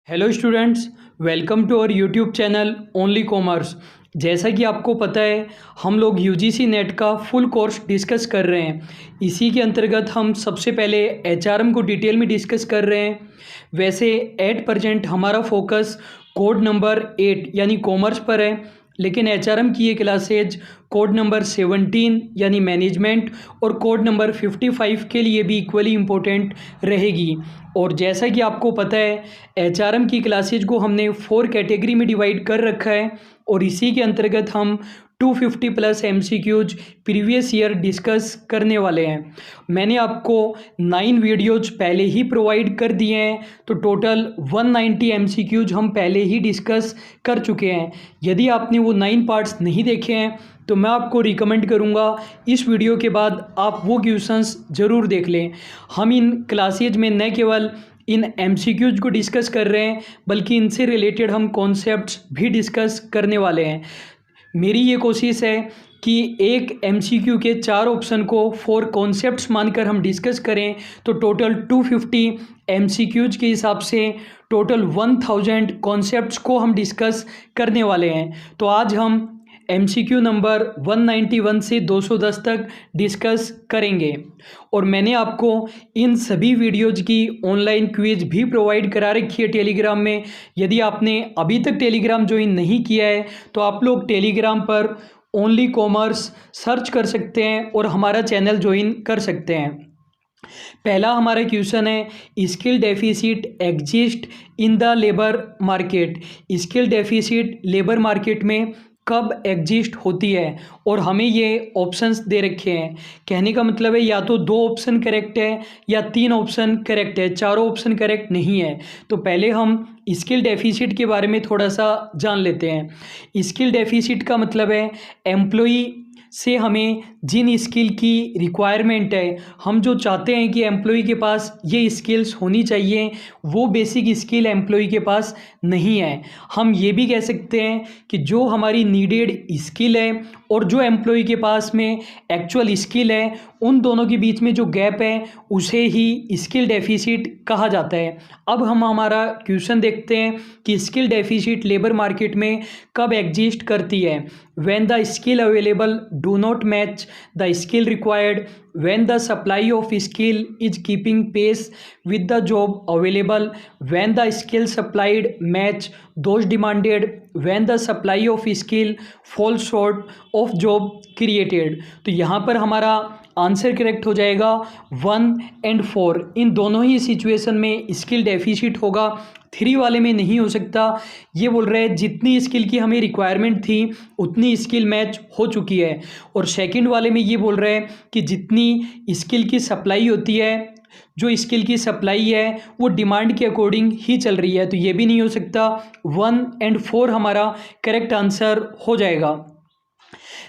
Hello students, welcome to our YouTube channel only commerce. जैसा कि आपको पता है, हम लोग यूजीसी नेट का फुल कोर्स डिस्कस कर रहे हैं। इसी के अंतर्गत हम सबसे पहले एचआरएम को डिटेल में डिस्कस कर रहे हैं। वैसे एट प्रेजेंट हमारा फोकस कोड नंबर 8 यानी कॉमर्स पर है, लेकिन एचआरएम की ये क्लासेज कोड नंबर 17 यानी मैनेजमेंट और कोड नंबर 55 के लिए भी इक्वली इम्पोर्टेंट रहेगी। और जैसा कि आपको पता है, एचआरएम की क्लासेज को हमने 4 कैटेगरी में डिवाइड कर रखा है और इसी के अंतर्गत हम 250 plus MCQs previous year discuss करने वाले हैं। मैंने आपको 9 वीडियोज पहले ही प्रोवाइड कर दिए हैं, तो टोटल 190 एमसीक्यूज हम पहले ही डिस्कस कर चुके हैं। यदि आपने वो 9 पार्ट्स नहीं देखे हैं तो मैं आपको रिकमेंड करूंगा इस वीडियो के बाद आप वो क्वेश्चंस ज़रूर देख लें। हम इन क्लासेज में न केवल इन एमसीक्यूज को डिस्कस कर रहे हैं, बल्कि इनसे रिलेटेड हम कॉन्सेप्ट्स भी डिस्कस करने वाले हैं। मेरी ये कोशिश है कि एक एमसीक्यू के 4 ऑप्शन को 4 कॉन्सेप्ट्स मानकर हम डिस्कस करें, तो टोटल 250 एमसीक्यूज के हिसाब से टोटल 1000 कॉन्सेप्ट्स को हम डिस्कस करने वाले हैं। तो आज हम एमसीक्यू नंबर 191 से 210 तक डिस्कस करेंगे और मैंने आपको इन सभी वीडियोज़ की ऑनलाइन क्विज भी प्रोवाइड करा रखी है टेलीग्राम में। यदि आपने अभी तक टेलीग्राम ज्वाइन नहीं किया है तो आप लोग टेलीग्राम पर ओनली कॉमर्स सर्च कर सकते हैं और हमारा चैनल ज्वाइन कर सकते हैं। पहला हमारा क्वेश्चन है, skill deficit exist in the labour market. Skill deficit labour market में कब एग्जिस्ट होती है, और हमें ये ऑप्शंस दे रखे हैं। कहने का मतलब है या तो 2 ऑप्शन करेक्ट है या 3 ऑप्शन करेक्ट है, चारों ऑप्शन करेक्ट नहीं है। तो पहले हम स्किल डेफिसिट के बारे में थोड़ा सा जान लेते हैं। स्किल डेफिसिट का मतलब है एम्प्लॉई से हमें जिन स्किल की रिक्वायरमेंट है, हम जो चाहते हैं कि एम्प्लॉई के पास ये स्किल्स होनी चाहिए, वो बेसिक स्किल एम्प्लॉई के पास नहीं है। हम ये भी कह सकते हैं कि जो हमारी नीडेड स्किल है और जो एम्प्लॉई के पास में एक्चुअल स्किल है, उन दोनों के बीच में जो गैप है उसे ही स्किल डेफिसिट कहा जाता है। अब हम हमारा क्वेश्चन देखते हैं कि स्किल डेफिसिट लेबर मार्केट में कब एग्जिस्ट करती है। When the skill available do not match the skill required, when the supply of skill is keeping pace with the job available, when the skill supplied match those demanded, when the supply of skill falls short of job created। तो यहाँ पर हमारा answer correct हो जाएगा 1 और 4। इन दोनों ही situation में skill deficit होगा, 3 वाले में नहीं हो सकता। ये बोल रहे हैं जितनी स्किल की हमें रिक्वायरमेंट थी उतनी स्किल मैच हो चुकी है, और सेकंड वाले में ये बोल रहे हैं कि जितनी स्किल की सप्लाई होती है, जो स्किल की सप्लाई है वो डिमांड के अकॉर्डिंग ही चल रही है। तो ये भी नहीं हो सकता। 1 और 4 हमारा करेक्ट आंसर हो जाएगा।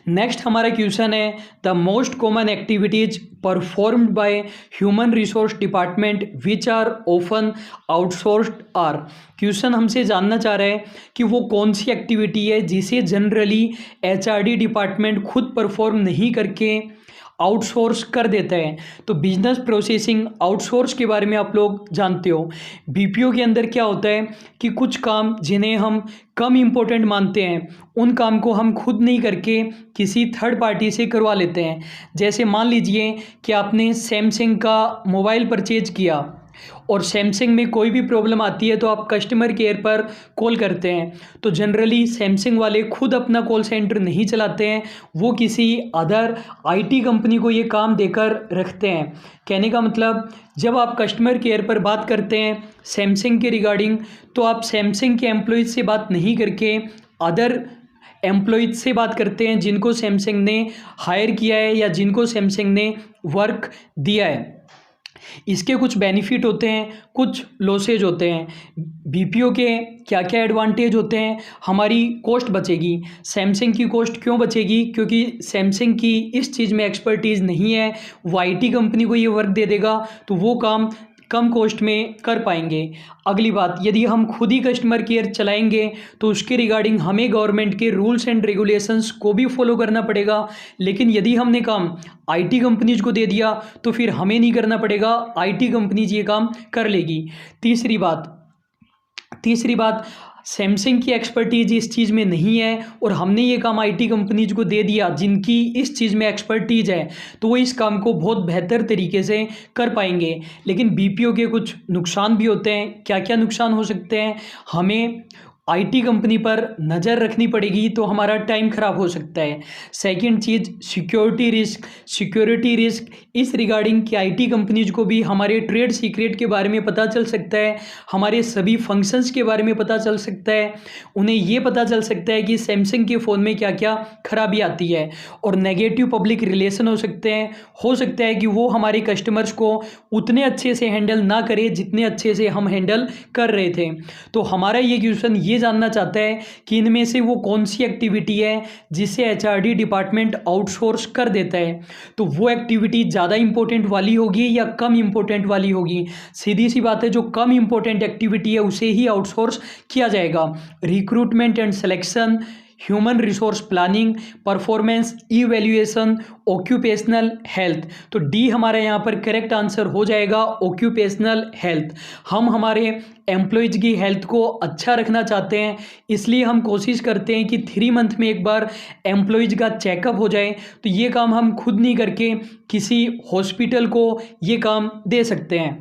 नेक्स्ट हमारा क्वेश्चन है, the most common activities performed by human resource department which are often outsourced are. Question हमसे जानना चाह रहा है कि वो कौन सी एक्टिविटी है जिसे जनरली एचआरडी डिपार्टमेंट खुद परफॉर्म नहीं करके आउटसोर्स कर देता है। तो बिजनेस प्रोसेसिंग आउटसोर्स के बारे में आप लोग जानते हो। बीपीओ के अंदर क्या होता है कि कुछ काम जिन्हें हम कम इम्पोर्टेंट मानते हैं, उन काम को हम खुद नहीं करके किसी थर्ड पार्टी से करवा लेते हैं। जैसे मान लीजिए कि आपने सैमसंग का मोबाइल परचेज किया और सैमसंग में कोई भी प्रॉब्लम आती है तो आप कस्टमर केयर पर कॉल करते हैं। तो जनरली सैमसंग वाले खुद अपना कॉल सेंटर नहीं चलाते हैं, वो किसी अदर आईटी कंपनी को ये काम देकर रखते हैं। कहने का मतलब, जब आप कस्टमर केयर पर बात करते हैं सैमसंग के रिगार्डिंग, तो आप सैमसंग के एम्प्लॉयज़ से बात नहीं करके अदर एम्प्लॉयज़ से बात करते हैं जिनको सैमसंग ने हायर किया है या जिनको सैमसंग ने वर्क दिया है। इसके कुछ बेनिफिट होते हैं, कुछ लॉसेज होते हैं। बीपीओ के क्या क्या एडवांटेज होते हैं, हमारी कॉस्ट बचेगी। सैमसंग की कॉस्ट क्यों बचेगी? क्योंकि सैमसंग की इस चीज़ में एक्सपर्टीज़ नहीं है, वो आईटी कंपनी को ये वर्क दे देगा तो वो काम कम कॉस्ट में कर पाएंगे। अगली बात, यदि हम खुद ही कस्टमर केयर चलाएंगे तो उसके रिगार्डिंग हमें गवर्नमेंट के रूल्स एंड रेगुलेशंस को भी फॉलो करना पड़ेगा। लेकिन यदि हमने काम आईटी कंपनीज को दे दिया तो फिर हमें नहीं करना पड़ेगा, आईटी कंपनीज ये काम कर लेगी। तीसरी बात, तीसरी बात, सैमसंग की एक्सपर्टीज इस चीज़ में नहीं है और हमने ये काम आईटी कंपनीज को दे दिया जिनकी इस चीज़ में एक्सपर्टीज है, तो वो इस काम को बहुत बेहतर तरीके से कर पाएंगे। लेकिन बीपीओ के कुछ नुकसान भी होते हैं। क्या क्या नुकसान हो सकते हैं? हमें आईटी कंपनी पर नज़र रखनी पड़ेगी, तो हमारा टाइम ख़राब हो सकता है। सेकंड चीज़, सिक्योरिटी रिस्क इस रिगार्डिंग कि आईटी कंपनीज को भी हमारे ट्रेड सीक्रेट के बारे में पता चल सकता है, हमारे सभी फंक्शंस के बारे में पता चल सकता है, उन्हें ये पता चल सकता है कि सैमसंग के फ़ोन में क्या क्या खराबी आती है, और नेगेटिव पब्लिक रिलेशन हो सकते हैं। हो सकता है कि वो हमारे कस्टमर्स को उतने अच्छे से हैंडल ना करे जितने अच्छे से हम हैंडल कर रहे थे। तो हमारा ये क्वेश्चन ये जानना चाहता है कि इनमें से वो कौन सी एक्टिविटी है जिसे एचआरडी डिपार्टमेंट आउटसोर्स कर देता है। तो वो एक्टिविटी ज़्यादा इंपॉर्टेंट वाली होगी या कम इंपॉर्टेंट वाली होगी? सीधी सी बात है, जो कम इंपॉर्टेंट एक्टिविटी है उसे ही आउटसोर्स किया जाएगा। Recruitment and selection, human resource planning, performance evaluation, occupational health. तो डी हमारा यहाँ पर करेक्ट आंसर हो जाएगा ऑक्यूपेशनल हेल्थ। हम हमारे एम्प्लॉयज़ की हेल्थ को अच्छा रखना चाहते हैं, इसलिए हम कोशिश करते हैं कि 3 मंथ में एक बार एम्प्लॉयज़ का चेकअप हो जाए। तो ये काम हम खुद नहीं करके किसी हॉस्पिटल को ये काम दे सकते हैं।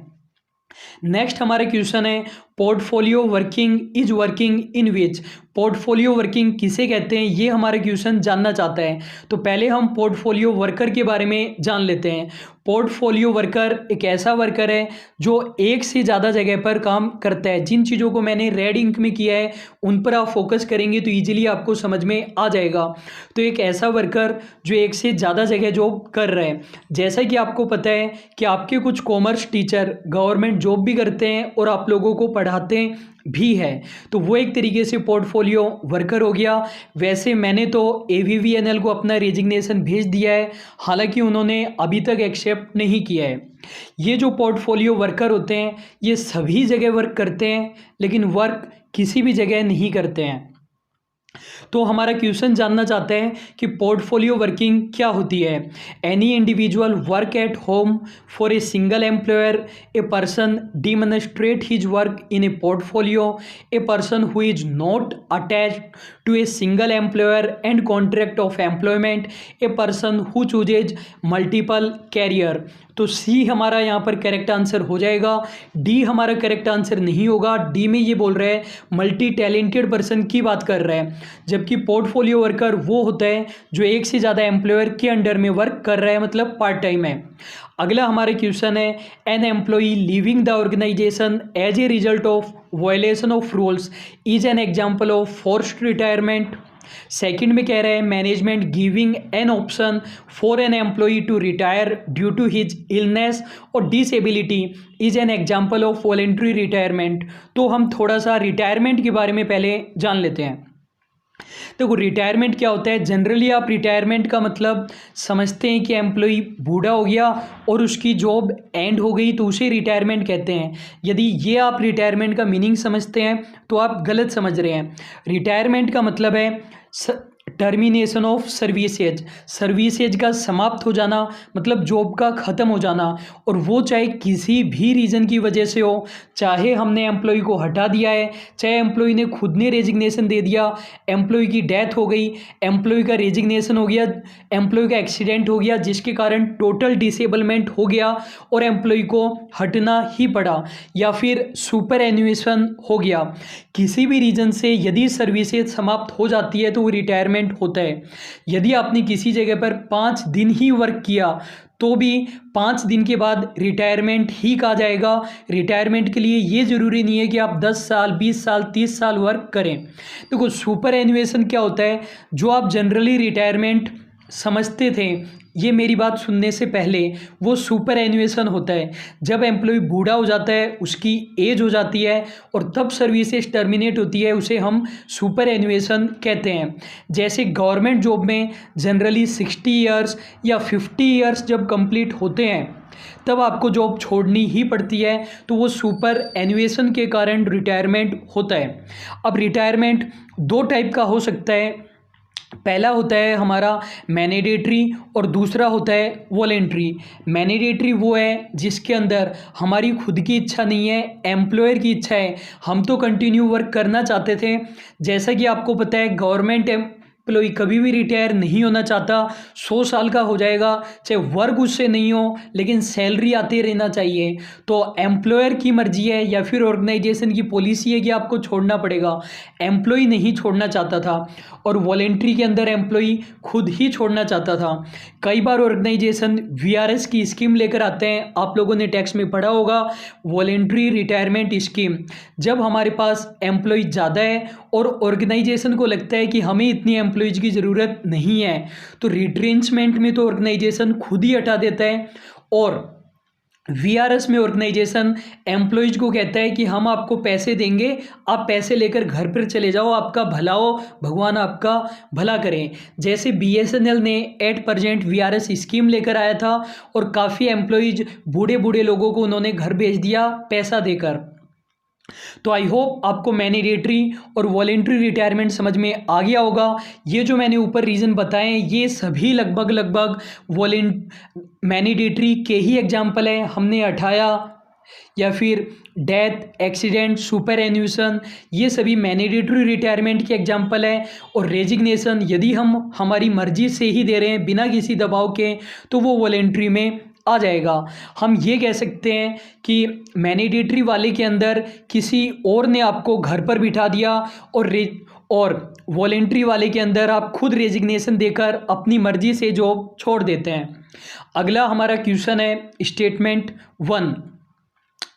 नेक्स्ट हमारा क्वेश्चन है, portfolio working is working in which. Portfolio working किसे कहते हैं, ये हमारा क्वेश्चन जानना चाहता है। तो पहले हम पोर्टफोलियो वर्कर के बारे में जान लेते हैं। पोर्टफोलियो वर्कर एक ऐसा वर्कर है जो एक से ज़्यादा जगह पर काम करता है। जिन चीज़ों को मैंने रेड इंक में किया है उन पर आप फोकस करेंगे तो ईजिली आपको समझ में आ जाएगा। तो एक ऐसा वर्कर जो एक से ज़्यादा जगह जॉब कर रहा है। जैसा कि आपको पता है कि आपके कुछ कॉमर्स टीचर गवर्नमेंट जॉब भी करते हैं और आप लोगों को पढ़ाते भी है, तो वो एक तरीके से पोर्टफोलियो वर्कर हो गया। वैसे मैंने तो AVVNL को अपना रेजिग्नेशन भेज दिया है, हालांकि उन्होंने अभी तक एक्सेप्ट नहीं किया है। ये जो पोर्टफोलियो वर्कर होते हैं ये सभी जगह वर्क करते हैं, लेकिन वर्क किसी भी जगह नहीं करते हैं। तो हमारा क्वेश्चन जानना चाहते हैं कि पोर्टफोलियो वर्किंग क्या होती है। Any individual work at home for a single employer, a person demonstrate his work in a portfolio, a person who is not attached to a single employer and contract of employment, a person who chooses multiple career. तो C हमारा यहाँ पर correct answer हो जाएगा। D हमारा correct answer नहीं होगा। D में ये बोल रहा है मल्टी टैलेंटेड पर्सन की बात कर रहा है, जबकि पोर्टफोलियो वर्कर वो होता है जो एक से ज़्यादा एम्प्लॉयर के अंडर में वर्क कर रहा है, मतलब पार्ट टाइम है। अगला हमारा क्वेश्चन है, an employee leaving the organisation as a result of violation of rules is an example of forced retirement. Second में कह रहे हैं management giving an option for an employee to retire due to his illness और disability is an example of voluntary retirement. तो हम थोड़ा सा retirement के बारे में पहले जान लेते हैं। देखो रिटायरमेंट क्या होता है। जनरली आप रिटायरमेंट का मतलब समझते हैं कि एम्प्लॉई बूढ़ा हो गया और उसकी जॉब एंड हो गई तो उसे रिटायरमेंट कहते हैं। यदि ये आप रिटायरमेंट का मीनिंग समझते हैं तो आप गलत समझ रहे हैं। रिटायरमेंट का मतलब है टर्मिनेशन ऑफ सर्विसेज। सर्विसेज का समाप्त हो जाना, मतलब जॉब का ख़त्म हो जाना, और वो चाहे किसी भी रीज़न की वजह से हो। चाहे हमने एम्प्लॉय को हटा दिया है, चाहे एम्प्लॉय ने खुद ने रेजिग्नेशन दे दिया, एम्प्लॉय की डेथ हो गई, एम्प्लॉय का रेजिग्नेशन हो गया, एम्प्लॉय का एक्सीडेंट हो गया जिसके कारण टोटल डिसेबलमेंट हो गया और एम्प्लॉय को हटना ही पड़ा, या फिर सुपर एन्युएशन हो गया। किसी भी रीज़न से यदि सर्विसेज समाप्त हो जाती है तो वो रिटायरमेंट होता है। यदि आपने किसी जगह पर 5 दिन ही वर्क किया तो भी 5 दिन के बाद रिटायरमेंट ही कहा जाएगा। रिटायरमेंट के लिए ये ज़रूरी नहीं है कि आप 10 साल 20 साल 30 साल वर्क करें। देखो सुपर एन्युएशन क्या होता है, जो आप जनरली रिटायरमेंट समझते थे ये मेरी बात सुनने से पहले, वो सुपर एन्युएशन होता है जब एम्प्लॉय बूढ़ा हो जाता है, उसकी एज हो जाती है और तब सर्विसेज टर्मिनेट होती है, उसे हम सुपर एन्युएशन कहते हैं। जैसे गवर्नमेंट जॉब में जनरली 60 ईयर्स या 50 ईयर्स जब कंप्लीट होते हैं तब आपको जॉब छोड़नी ही पड़ती है, तो वो सुपर एन्युएशन के कारण रिटायरमेंट होता है। अब रिटायरमेंट 2 टाइप का हो सकता है। पहला होता है हमारा मैंडेटरी और दूसरा होता है वॉलेंट्री। मैंडेटरी वो है जिसके अंदर हमारी खुद की इच्छा नहीं है, एम्प्लॉयर की इच्छा है, हम तो कंटिन्यू वर्क करना चाहते थे। जैसा कि आपको पता है गवर्नमेंट एम्प्लॉय कभी भी रिटायर नहीं होना चाहता, 100 साल का हो जाएगा चाहे वर्क उससे नहीं हो, लेकिन सैलरी आते रहना चाहिए। तो एम्प्लॉयर की मर्जी है या फिर ऑर्गेनाइजेशन की पॉलिसी है कि आपको छोड़ना पड़ेगा, एम्प्लॉय नहीं छोड़ना चाहता था। और वॉलेंट्री के अंदर एम्प्लॉय खुद ही छोड़ना चाहता था। कई बार ऑर्गेनाइजेशन वीआरएस की स्कीम लेकर आते हैं, आप लोगों ने टैक्स में पढ़ा होगा, वॉलेंट्री रिटायरमेंट स्कीम। जब हमारे पास एम्प्लॉय ज़्यादा है और ऑर्गेनाइजेशन को लगता है कि हमें इतनी एम्प्लॉयज़ की ज़रूरत नहीं है, तो रिट्रेंचमेंट में तो ऑर्गेनाइजेशन खुद ही हटा देता है। और वीआरएस में ऑर्गेनाइजेशन एम्प्लॉयज को कहता है कि हम आपको पैसे देंगे, आप पैसे लेकर घर पर चले जाओ, आपका भला हो, भगवान आपका भला करें। जैसे बीएसएनएल ने 8% वीआरएस स्कीम लेकर आया था और काफ़ी एम्प्लॉयज बूढ़े बूढ़े लोगों को उन्होंने घर भेज दिया पैसा देकर। तो आई होप आपको मैंडेटरी और वॉलेंट्री रिटायरमेंट समझ में आ गया होगा। ये जो मैंने ऊपर रीज़न बताए ये सभी लगभग मैंडेटरी के ही एग्जाम्पल हैं। हमने हटाया या फिर डेथ, एक्सीडेंट, सुपर एन्यूशन, ये सभी मैंडेटरी रिटायरमेंट के एग्जाम्पल है। और रेजिग्नेशन यदि हम हमारी मर्जी से ही दे रहे हैं बिना किसी दबाव के, तो वो वॉलेंट्री में आ जाएगा। हम ये कह सकते हैं कि मैंडेटरी वाले के अंदर किसी और ने आपको घर पर बिठा दिया और वॉलेंट्री वाले के अंदर आप खुद रेजिग्नेशन देकर अपनी मर्जी से जॉब छोड़ देते हैं। अगला हमारा क्वेश्चन है स्टेटमेंट 1।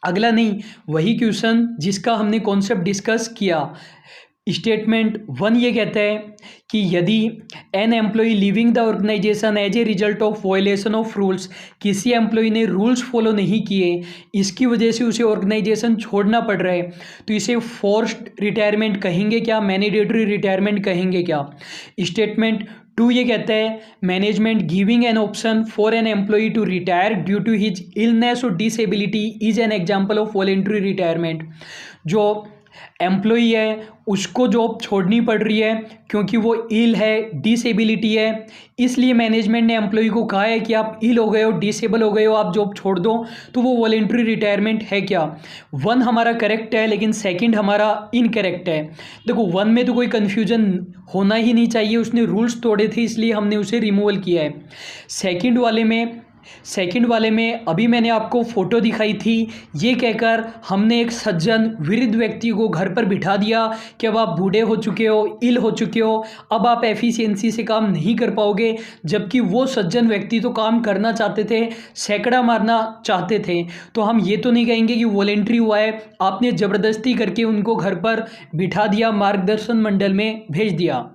अगला नहीं, वही क्वेश्चन जिसका हमने कॉन्सेप्ट डिस्कस किया। स्टेटमेंट 1 ये कहता है कि यदि an employee living the organisation as a result of violation of rules, किसी एम्प्लॉय ने रूल्स फॉलो नहीं किए, इसकी वजह से उसे ऑर्गेनाइजेशन छोड़ना पड़ रहा है, तो इसे फोर्स्ड रिटायरमेंट कहेंगे क्या, मैंडेटरी रिटायरमेंट कहेंगे क्या। स्टेटमेंट 2 ये कहता है management giving an option for an employee to retire due to his illness और disability is an example of voluntary retirement. जो एम्प्लॉय है उसको जॉब छोड़नी पड़ रही है क्योंकि वो इल है, डिसेबिलिटी है, इसलिए मैनेजमेंट ने एम्प्लॉय को कहा है कि आप इल हो गए हो, डिसेबल हो गए हो, आप जॉब छोड़ दो। तो वो वॉलेंट्री रिटायरमेंट है क्या। 1 हमारा करेक्ट है लेकिन सेकंड हमारा इनकरेक्ट है। देखो 1 में तो कोई कन्फ्यूजन होना ही नहीं चाहिए, उसने रूल्स तोड़े थे इसलिए हमने उसे रिमूवल किया है। सेकंड वाले में अभी मैंने आपको फोटो दिखाई थी, ये कहकर हमने एक सज्जन वृद्ध व्यक्ति को घर पर बिठा दिया कि अब आप बूढ़े हो चुके हो, इल हो चुके हो, अब आप एफिशिएंसी से काम नहीं कर पाओगे, जबकि वो सज्जन व्यक्ति तो काम करना चाहते थे, सैकड़ा मारना चाहते थे। तो हम ये तो नहीं कहेंगे कि वॉलेंट्री हुआ है, आपने ज़बरदस्ती करके उनको घर पर बिठा दिया, मार्गदर्शन मंडल में भेज दिया।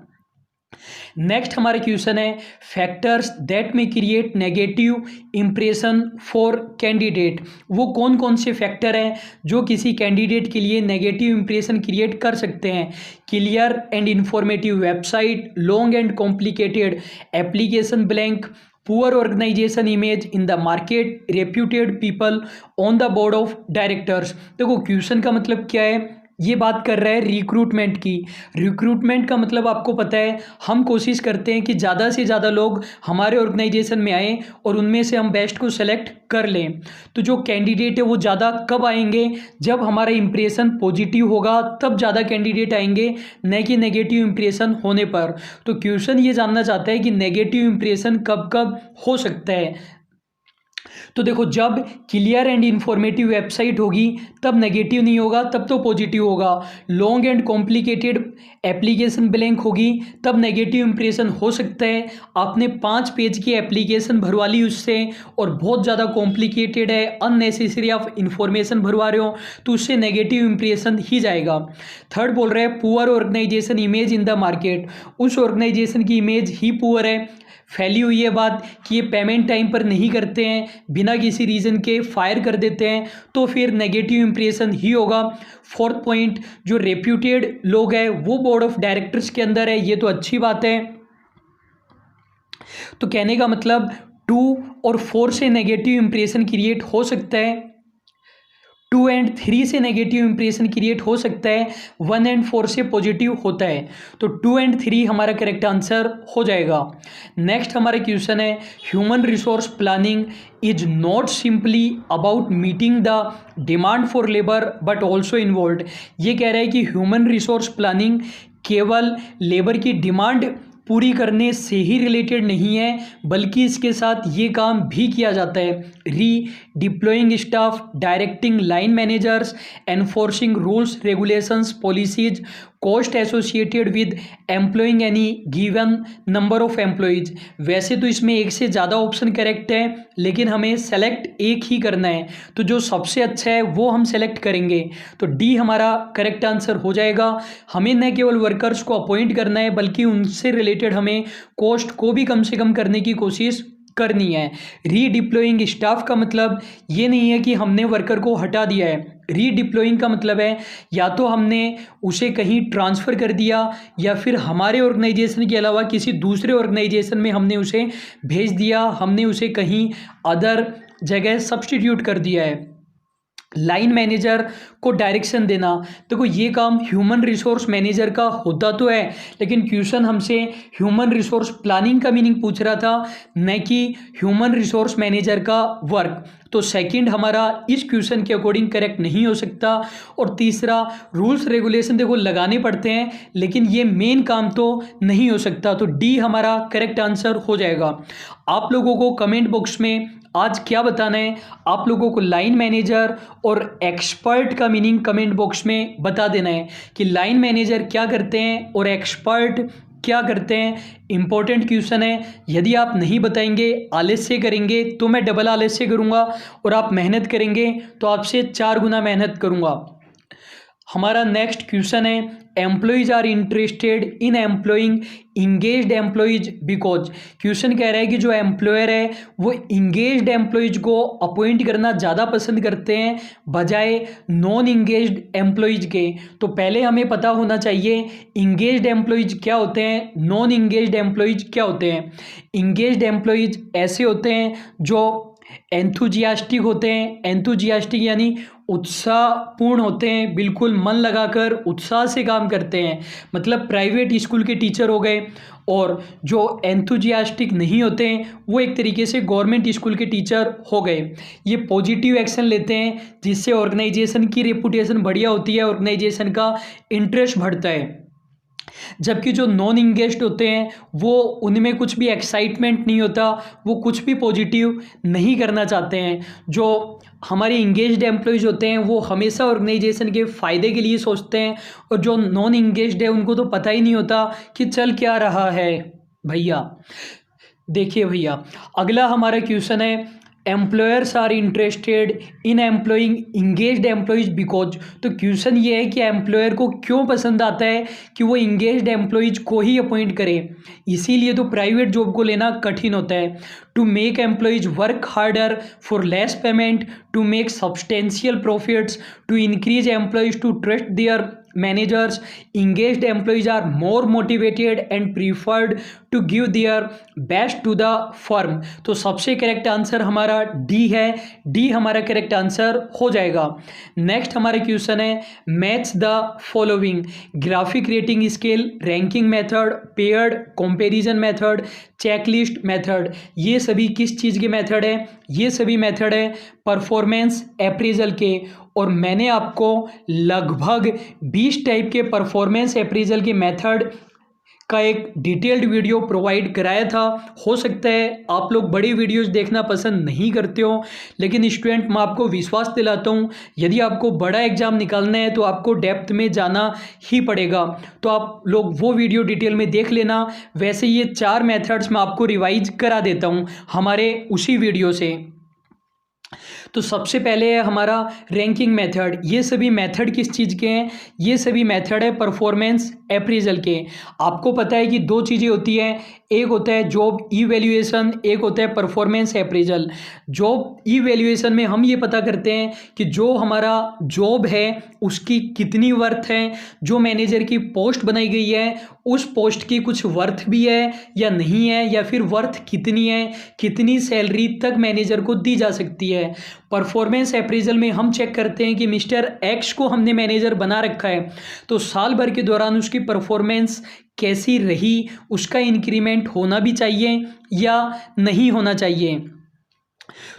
नेक्स्ट हमारा क्वेश्चन है फैक्टर्स दैट में create negative impression for candidate. वो कौन कौन से फैक्टर हैं जो किसी कैंडिडेट के लिए नेगेटिव इंप्रेशन क्रिएट कर सकते हैं। Clear and informative website, long and complicated application blank, poor organisation image in the market, reputed people on the board of directors. देखो क्वेश्चन का मतलब क्या है, ये बात कर रहा है रिक्रूटमेंट की। रिक्रूटमेंट का मतलब आपको पता है, हम कोशिश करते हैं कि ज़्यादा से ज़्यादा लोग हमारे ऑर्गेनाइजेशन में आएँ और उनमें से हम बेस्ट को सेलेक्ट कर लें। तो जो कैंडिडेट है वो ज़्यादा कब आएंगे, जब हमारा इंप्रेशन पॉजिटिव होगा तब ज़्यादा कैंडिडेट आएंगे, न कि नेगेटिव इंप्रेशन होने पर। तो क्वेश्चन ये जानना चाहता है कि नेगेटिव इंप्रेशन कब कब हो सकता है। तो देखो जब क्लियर एंड इंफॉर्मेटिव वेबसाइट होगी तब नेगेटिव नहीं होगा, तब तो पॉजिटिव होगा। Long and complicated application blank होगी तब नेगेटिव इंप्रेशन हो सकता है। आपने 5 पेज की एप्लीकेशन भरवा ली उससे और बहुत ज़्यादा कॉम्प्लिकेटेड है, अननेसेसरी आप इंफॉर्मेशन भरवा रहे हो, तो उससे नेगेटिव इंप्रेशन ही जाएगा। थर्ड बोल रहे हैं poor organisation image in the market, उस ऑर्गेनाइजेशन की इमेज ही पुअर है, फैली हुई है बात कि ये पेमेंट टाइम पर नहीं करते हैं, बिना किसी रीज़न के फायर कर देते हैं, तो फिर नेगेटिव इंप्रेशन ही होगा। फोर्थ पॉइंट, जो रेप्यूटेड लोग हैं वो बोर्ड ऑफ डायरेक्टर्स के अंदर है, ये तो अच्छी बात है। तो कहने का मतलब 2 और 4 से नेगेटिव इंप्रेशन क्रिएट हो सकता है। 2 एंड 3 से नेगेटिव इंप्रेशन क्रिएट हो सकता है, 1 एंड 4 से पॉजिटिव होता है। तो 2 एंड 3 हमारा करेक्ट आंसर हो जाएगा। नेक्स्ट हमारा क्वेश्चन है, human resource planning is not simply about meeting the demand for labour but also involve. ये कह रहा है कि ह्यूमन रिसोर्स प्लानिंग केवल लेबर की डिमांड पूरी करने से ही रिलेटेड नहीं है, बल्कि इसके साथ ये काम भी किया जाता है, री deploying staff, directing line managers, enforcing rules regulations policies, cost associated with employing any given number of employees. वैसे तो इसमें एक से ज़्यादा ऑप्शन करेक्ट है, लेकिन हमें सेलेक्ट एक ही करना है, तो जो सबसे अच्छा है वो हम सेलेक्ट करेंगे। तो डी हमारा करेक्ट आंसर हो जाएगा। हमें न केवल वर्कर्स को अपॉइंट करना है, बल्कि उनसे रिलेटेड हमें कॉस्ट को भी कम से कम करने की कोशिश करनी है। रीडिप्लॉइंग स्टाफ का मतलब ये नहीं है कि हमने वर्कर को हटा दिया है। रीडिप्लॉइंग का मतलब है या तो हमने उसे कहीं ट्रांसफ़र कर दिया, या फिर हमारे ऑर्गेनाइजेशन के अलावा किसी दूसरे ऑर्गेनाइजेशन में हमने उसे भेज दिया, हमने उसे कहीं अदर जगह सब्स्टिट्यूट कर दिया है। लाइन मैनेजर को डायरेक्शन देना, देखो ये काम ह्यूमन रिसोर्स मैनेजर का होता तो है, लेकिन क्वेश्चन हमसे ह्यूमन रिसोर्स प्लानिंग का मीनिंग पूछ रहा था, न कि ह्यूमन रिसोर्स मैनेजर का वर्क। तो सेकंड हमारा इस क्वेश्चन के अकॉर्डिंग करेक्ट नहीं हो सकता। और तीसरा, रूल्स रेगुलेशन देखो लगाने पड़ते हैं, लेकिन ये मेन काम तो नहीं हो सकता। तो डी हमारा करेक्ट आंसर हो जाएगा। आप लोगों को कमेंट बॉक्स में आज क्या बताना है, आप लोगों को लाइन मैनेजर और एक्सपर्ट का मीनिंग कमेंट बॉक्स में बता देना है कि लाइन मैनेजर क्या करते हैं और एक्सपर्ट क्या करते हैं। इंपॉर्टेंट क्वेश्चन है, यदि आप नहीं बताएंगे, आलस्य करेंगे, तो मैं डबल आलस्य करूंगा, और आप मेहनत करेंगे तो आपसे 4 गुना मेहनत करूंगा। हमारा नेक्स्ट क्वेश्चन है, employees are interested in employing engaged employees because. Question कह रहा है कि जो एम्प्लॉयर है वो इंगेज्ड एम्प्लॉयज़ को अपॉइंट करना ज़्यादा पसंद करते हैं बजाय नॉन इंगेज्ड एम्प्लॉयज़ के। तो पहले हमें पता होना चाहिए इंगेज्ड एम्प्लॉयज़ क्या होते हैं, नॉन इंगेज्ड एम्प्लॉयज़ क्या होते हैं। इंगेज्ड एम्प्लॉयज़ ऐसे होते हैं जो एंथुजियास्टिक होते हैं, एंथुजियास्टिक यानी उत्साहपूर्ण होते हैं, बिल्कुल मन लगाकर उत्साह से काम करते हैं, मतलब प्राइवेट स्कूल के टीचर हो गए। और जो एंथुजियास्टिक नहीं होते हैं वो एक तरीके से गवर्नमेंट स्कूल के टीचर हो गए। ये पॉजिटिव एक्शन लेते हैं जिससे ऑर्गेनाइजेशन की रेपुटेशन बढ़िया होती है, ऑर्गेनाइजेशन का इंटरेस्ट बढ़ता है। जबकि जो नॉन इंगेज्ड होते हैं वो उनमें कुछ भी एक्साइटमेंट नहीं होता, वो कुछ भी पॉजिटिव नहीं करना चाहते हैं। जो हमारे इंगेज्ड एम्प्लॉयज़ होते हैं वो हमेशा ऑर्गेनाइजेशन के फ़ायदे के लिए सोचते हैं, और जो नॉन इंगेज्ड है उनको तो पता ही नहीं होता कि चल क्या रहा है भैया। देखिए भैया, अगला हमारा क्वेश्चन है, employers are interested in employing engaged employees because. तो क्वेश्चन ये है कि एम्प्लॉयर को क्यों पसंद आता है कि वो इंगेज्ड एम्प्लॉयज़ को ही अपॉइंट करे, इसीलिए तो प्राइवेट जॉब को लेना कठिन होता है। To make employees work harder for less payment, to make substantial profits, to increase employees to trust their managers, engaged employees are more motivated and preferred to give their best to the firm। तो सबसे correct answer हमारा D है, D हमारा correct answer हो जाएगा। Next हमारा question है, match the following, graphic rating scale, ranking method, paired comparison method, checklist method. ये सभी किस चीज़ के मेथड है, ये सभी मेथड है परफॉर्मेंस अप्रेजल के। और मैंने आपको लगभग 20 टाइप के परफॉर्मेंस अप्रेजल के मेथड का एक डिटेल्ड वीडियो प्रोवाइड कराया था। हो सकता है आप लोग बड़ी वीडियोस देखना पसंद नहीं करते हो, लेकिन स्टूडेंट मैं आपको विश्वास दिलाता हूँ यदि आपको बड़ा एग्जाम निकालना है तो आपको डेप्थ में जाना ही पड़ेगा। तो आप लोग वो वीडियो डिटेल में देख लेना। वैसे ये 4 मेथड्स मैं आपको रिवाइज करा देता हूँ हमारे उसी वीडियो से। तो सबसे पहले है हमारा रैंकिंग मेथड। ये सभी मेथड किस चीज़ के हैं, ये सभी मेथड है परफॉर्मेंस अप्रेजल के। आपको पता है कि 2 चीज़ें होती हैं, एक होता है जॉब इवैल्यूएशन, एक होता है परफॉर्मेंस अप्रेजल। जॉब इवैल्यूएशन में हम ये पता करते हैं कि जो हमारा जॉब है उसकी कितनी वर्थ है, जो मैनेजर की पोस्ट बनाई गई है उस पोस्ट की कुछ वर्थ भी है या नहीं है, या फिर वर्थ कितनी है, कितनी सैलरी तक मैनेजर को दी जा सकती है। परफॉर्मेंस अप्रेजल में हम चेक करते हैं कि मिस्टर एक्स को हमने मैनेजर बना रखा है तो साल भर के दौरान उसकी परफॉर्मेंस कैसी रही, उसका इंक्रीमेंट होना भी चाहिए या नहीं होना चाहिए।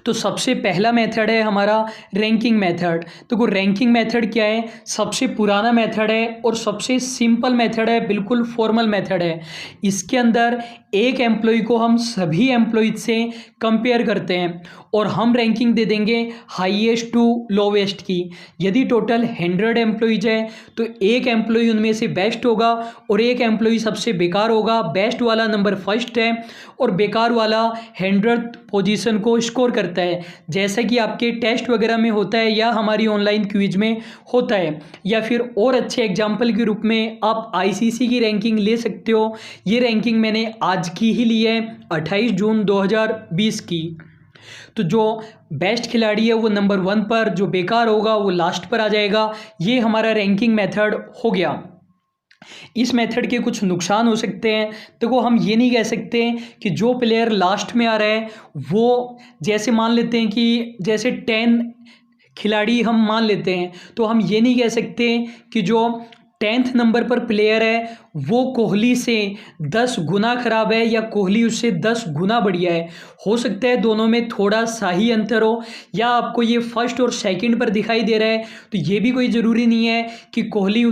तो सबसे पहला मेथड है हमारा रैंकिंग मेथड। तो रैंकिंग मेथड क्या है? सबसे पुराना मेथड है और सबसे सिंपल मेथड है, बिल्कुल फॉर्मल मेथड है। इसके अंदर एक एम्प्लॉय को हम सभी एम्प्लॉयज से कंपेयर करते हैं और हम रैंकिंग दे देंगे हाईएस्ट टू लोवेस्ट की। यदि टोटल 100 एम्प्लॉयज है तो एक एम्प्लॉय उनमें से बेस्ट होगा और एक एम्प्लॉय सबसे बेकार होगा। बेस्ट वाला नंबर फर्स्ट है और बेकार वाला 100th पोजीशन को स्कोर करता है, जैसा कि आपके टेस्ट वगैरह में होता है या हमारी ऑनलाइन क्विज में होता है। या फिर और अच्छे एग्जाम्पल के रूप में आप आईसीसी की रैंकिंग ले सकते हो। ये रैंकिंग मैंने आज की ही ली है, 28 जून 2020 की। तो जो बेस्ट खिलाड़ी है वो नंबर 1 पर, जो बेकार होगा वो लास्ट पर आ जाएगा। ये हमारा रैंकिंग मेथड हो गया। इस मेथड के कुछ नुकसान हो सकते हैं। देखो, हम ये नहीं कह सकते कि जो प्लेयर लास्ट में आ रहा है वो, जैसे मान लेते हैं कि जैसे 10 खिलाड़ी हम मान लेते हैं, तो हम ये नहीं कह सकते कि जो 10th नंबर पर प्लेयर है वो कोहली से 10 गुना खराब है या कोहली उससे 10 गुना बढ़िया है। हो सकता है दोनों में थोड़ा सा ही अंतर हो, या आपको ये फर्स्ट और सेकंड पर दिखाई दे रहा है तो ये भी कोई ज़रूरी नहीं है कि कोहली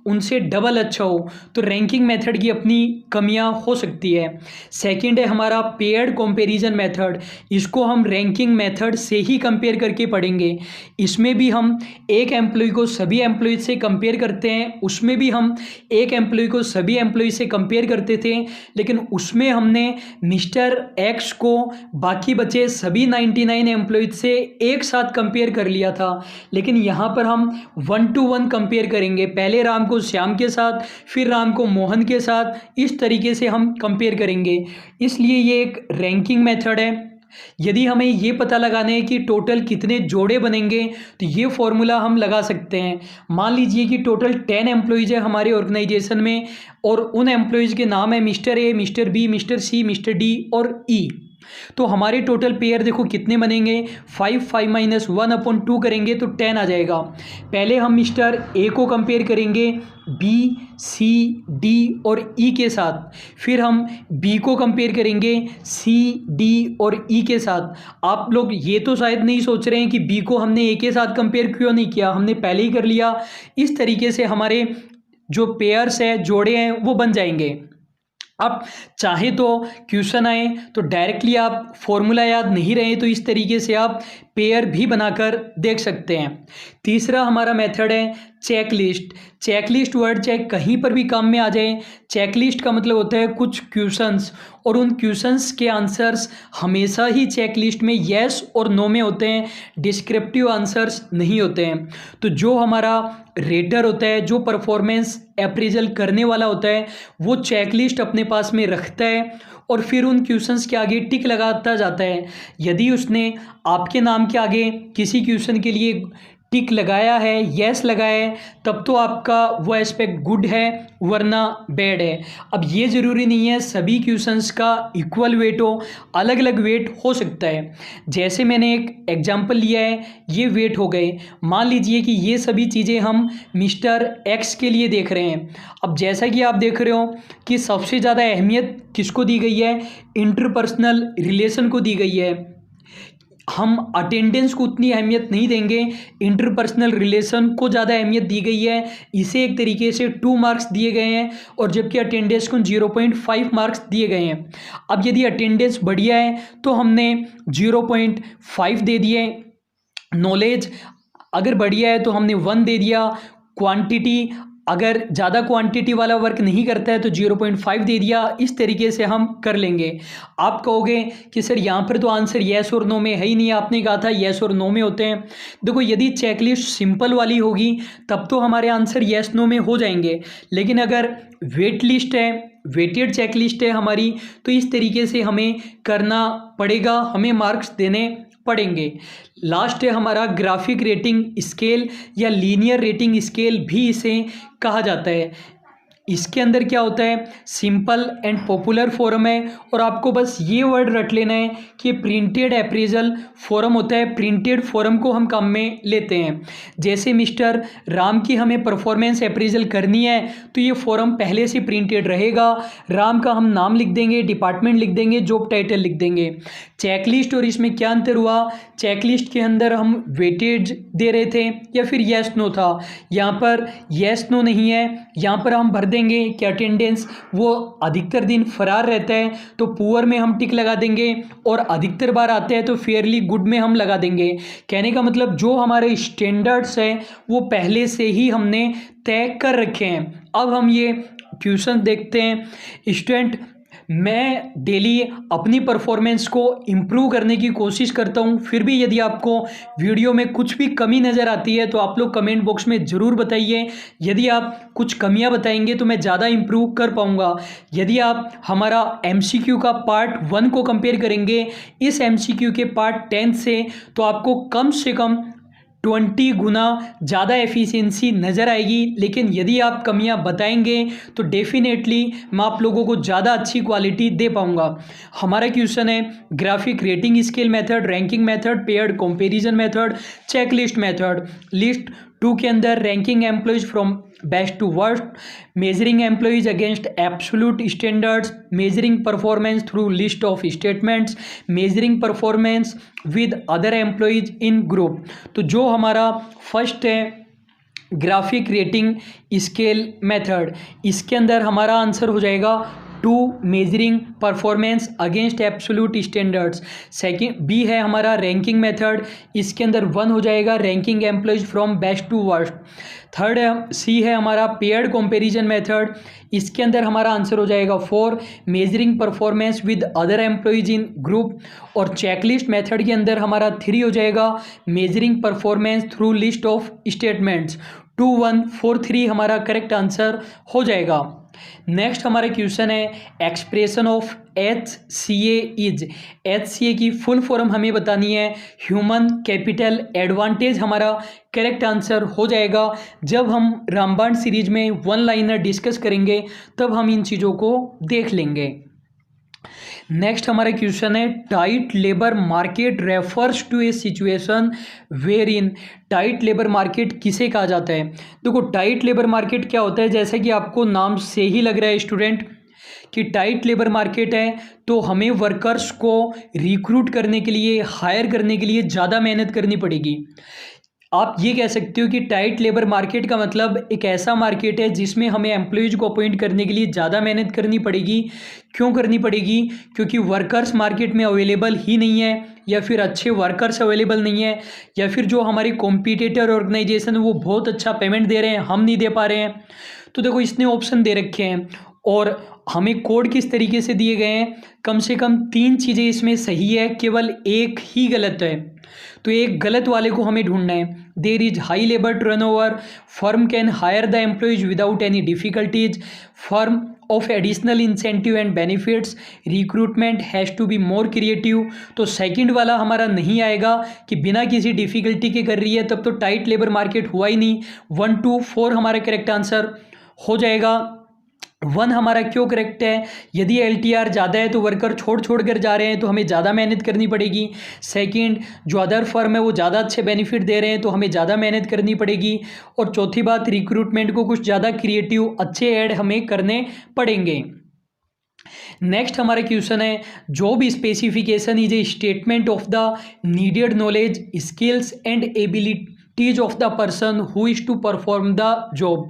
उनसे डबल अच्छा हो। तो रैंकिंग मेथड की अपनी कमियां हो सकती है। सेकंड है हमारा पेयर्ड कंपैरिजन मेथड। इसको हम रैंकिंग मेथड से ही कंपेयर करके पढ़ेंगे। इसमें भी हम एक एम्प्लॉय को सभी एम्प्लॉय से कंपेयर करते हैं। उसमें भी हम एक एम्प्लॉय को सभी एम्प्लॉय से कंपेयर करते थे, लेकिन उसमें हमने मिस्टर एक्स को बाकी बचे सभी 99 एम्प्लॉय से एक साथ कंपेयर कर लिया था। लेकिन यहाँ पर हम 1 to 1 कंपेयर करेंगे। पहले राम को श्याम के साथ, फिर राम को मोहन के साथ, इस तरीके से हम कंपेयर करेंगे। इसलिए ये एक रैंकिंग मेथड है। यदि हमें ये पता लगाना है कि टोटल कितने जोड़े बनेंगे तो ये फॉर्मूला हम लगा सकते हैं। मान लीजिए कि टोटल 10 एम्प्लॉयज़ है हमारे ऑर्गेनाइजेशन में और उन एम्प्लॉयज़ के नाम है mister A, mister B, mister C, mister D और ई। तो हमारे टोटल पेयर देखो कितने बनेंगे, 5 माइनस 1/2 करेंगे तो 10 आ जाएगा। पहले हम मिस्टर ए को कंपेयर करेंगे बी, सी, डी और ई के साथ, फिर हम बी को कंपेयर करेंगे सी, डी और ई के साथ। आप लोग ये तो शायद नहीं सोच रहे हैं कि बी को हमने ए के साथ कंपेयर क्यों नहीं किया, हमने पहले ही कर लिया। इस तरीके से हमारे जो पेयर्स है, जोड़े हैं, वो बन जाएंगे। आप चाहे तो क्वेश्चन आए तो डायरेक्टली आप फॉर्मूला याद नहीं रहे तो इस तरीके से आप पेयर भी बनाकर देख सकते हैं। तीसरा हमारा मेथड है चेकलिस्ट। चेकलिस्ट वर्ड चाहे कहीं पर भी काम में आ जाए, चेकलिस्ट का मतलब होता है कुछ क्वेश्चंस और उन क्वेश्चंस के आंसर्स हमेशा ही चेकलिस्ट में येस और नो में होते हैं, डिस्क्रिप्टिव आंसर्स नहीं होते हैं। तो जो हमारा रेटर होता है, जो परफॉर्मेंस अप्रेजल करने वाला होता है, वो चेकलिस्ट अपने पास में रखता है और फिर उन क्वेश्चंस के आगे टिक लगाता जाता है। यदि उसने आपके नाम के आगे किसी क्वेश्चन के लिए टिक लगाया है, यस लगाया है, तब तो आपका वो एस्पेक्ट गुड है, वरना बैड है। अब ये ज़रूरी नहीं है सभी क्वेश्चंस का इक्वल वेट हो, अलग अलग वेट हो सकता है। जैसे मैंने एक एग्जांपल लिया है, ये वेट हो गए। मान लीजिए कि ये सभी चीज़ें हम मिस्टर एक्स के लिए देख रहे हैं। अब जैसा कि आप देख रहे हो कि सबसे ज़्यादा अहमियत किसको दी गई है, इंटरपर्सनल रिलेशन को दी गई है। हम अटेंडेंस को उतनी अहमियत नहीं देंगे, इंटरपर्सनल रिलेशन को ज़्यादा अहमियत दी गई है। इसे एक तरीके से 2 मार्क्स दिए गए हैं और जबकि अटेंडेंस को 0.5 मार्क्स दिए गए हैं। अब यदि अटेंडेंस बढ़िया है तो हमने 0.5 दे दिए, नॉलेज अगर बढ़िया है तो हमने 1 दे दिया, क्वांटिटी अगर ज़्यादा क्वांटिटी वाला वर्क नहीं करता है तो 0.5 दे दिया। इस तरीके से हम कर लेंगे। आप कहोगे कि सर यहाँ पर तो आंसर येस और नो में है ही नहीं, आपने कहा था येस और नो में होते हैं। देखो, यदि चेकलिस्ट सिंपल वाली होगी तब तो हमारे आंसर येस नो में हो जाएंगे, लेकिन अगर वेट लिस्ट है, वेटेड चेकलिस्ट है हमारी, तो इस तरीके से हमें करना पड़ेगा, हमें मार्क्स देने पढ़ेंगे। लास्ट है हमारा ग्राफिक रेटिंग स्केल या लीनियर रेटिंग स्केल भी इसे कहा जाता है। इसके अंदर क्या होता है, सिंपल एंड पॉपुलर फॉर्म है, और आपको बस ये वर्ड रट लेना है कि प्रिंटेड अप्रेजल फॉर्म होता है। प्रिंटेड फॉर्म को हम काम में लेते हैं। जैसे मिस्टर राम की हमें परफॉर्मेंस अप्रेजल करनी है तो ये फॉर्म पहले से प्रिंटेड रहेगा। राम का हम नाम लिख देंगे, डिपार्टमेंट लिख देंगे, जॉब टाइटल लिख देंगे। चेकलिस्ट और इसमें क्या अंतर हुआ, चेकलिस्ट के अंदर हम वेटेज दे रहे थे या फिर येस नो था, यहाँ पर येस नो नहीं है। यहाँ पर हम भर देंगे कि अटेंडेंस वो अधिकतर दिन फरार रहता है तो पुअर में हम टिक लगा देंगे, और अधिकतर बार आते हैं तो फेयरली गुड में हम लगा देंगे। कहने का मतलब जो हमारे स्टैंडर्ड्स हैं वो पहले से ही हमने तय कर रखे हैं। अब हम ये क्वेश्चन देखते हैं। स्टूडेंट, मैं डेली अपनी परफॉर्मेंस को इम्प्रूव करने की कोशिश करता हूँ, फिर भी यदि आपको वीडियो में कुछ भी कमी नज़र आती है तो आप लोग कमेंट बॉक्स में ज़रूर बताइए। यदि आप कुछ कमियाँ बताएंगे तो मैं ज़्यादा इम्प्रूव कर पाऊँगा। यदि आप हमारा MCQ का पार्ट 1 को कंपेयर करेंगे इस MCQ के पार्ट 10 से, तो आपको कम से कम 20 गुना ज़्यादा एफिशिएंसी नज़र आएगी। लेकिन यदि आप कमियां बताएंगे तो डेफिनेटली मैं आप लोगों को ज़्यादा अच्छी क्वालिटी दे पाऊंगा। हमारा क्वेश्चन है graphic rating scale method, ranking method, paired comparison method, checklist method. List 2 के अंदर ranking employees from best to worst, measuring employees against absolute standards, measuring performance through list of statements, measuring performance with other employees in group. तो जो हमारा first है graphic rating scale method, इसके अंदर हमारा answer हो जाएगा 2 measuring performance against absolute standards. Second B है हमारा रैंकिंग मेथड, इसके अंदर 1 हो जाएगा ranking employees from best to worst. Third है सी है हमारा पेयर्ड कंपैरिजन मेथड, इसके अंदर हमारा आंसर हो जाएगा 4 measuring performance with other employees in group. और चेकलिस्ट मेथड के अंदर हमारा 3 हो जाएगा measuring performance through list of statements. 2 1 4 3 हमारा करेक्ट आंसर हो जाएगा। नेक्स्ट हमारा क्वेश्चन है expression of HCA is. HCA की फुल फॉर्म हमें बतानी है, ह्यूमन कैपिटल एडवांटेज हमारा करेक्ट आंसर हो जाएगा। जब हम रामबाण सीरीज में 1 लाइनर डिस्कस करेंगे तब हम इन चीज़ों को देख लेंगे। नेक्स्ट हमारा क्वेश्चन है tight labour market refers to a situation where in. Tight labour market किसे कहा जाता है? देखो टाइट लेबर मार्केट क्या होता है, जैसे कि आपको नाम से ही लग रहा है स्टूडेंट कि टाइट लेबर मार्केट है तो हमें वर्कर्स को रिक्रूट करने के लिए, हायर करने के लिए ज़्यादा मेहनत करनी पड़ेगी। आप ये कह सकते हो कि टाइट लेबर मार्केट का मतलब एक ऐसा मार्केट है जिसमें हमें एम्प्लॉयज को अपॉइंट करने के लिए ज़्यादा मेहनत करनी पड़ेगी। क्यों करनी पड़ेगी? क्योंकि वर्कर्स मार्केट में अवेलेबल ही नहीं है, या फिर अच्छे वर्कर्स अवेलेबल नहीं है, या फिर जो हमारी कॉम्पिटिटर ऑर्गेनाइजेशन वो बहुत अच्छा पेमेंट दे रहे हैं, हम नहीं दे पा रहे हैं। तो देखो इसने ऑप्शन दे रखे हैं और हमें कोड किस तरीके से दिए गए हैं। कम से कम 3 चीज़ें इसमें सही है, केवल एक ही गलत है, तो एक गलत वाले को हमें ढूंढना है। There is high labour turnover, firm can hire the employees without any difficulties, firm of additional incentive and benefits, recruitment has to be more creative. तो सेकंड वाला हमारा नहीं आएगा कि बिना किसी डिफिकल्टी के कर रही है, तब तो टाइट लेबर मार्केट हुआ ही नहीं। 1 2 4 हमारा करेक्ट आंसर हो जाएगा। 1 हमारा क्यों करेक्ट है? यदि LTR ज़्यादा है तो वर्कर छोड़ कर जा रहे हैं तो हमें ज़्यादा मेहनत करनी पड़ेगी। सेकंड, जो अदर फर्म है वो ज़्यादा अच्छे बेनिफिट दे रहे हैं तो हमें ज़्यादा मेहनत करनी पड़ेगी। और चौथी बात, रिक्रूटमेंट को कुछ ज़्यादा क्रिएटिव अच्छे ऐड हमें करने पड़ेंगे। नेक्स्ट हमारा क्वेश्चन है job specification is a statement of the needed knowledge, skills and abilities of the person who is to perform the job.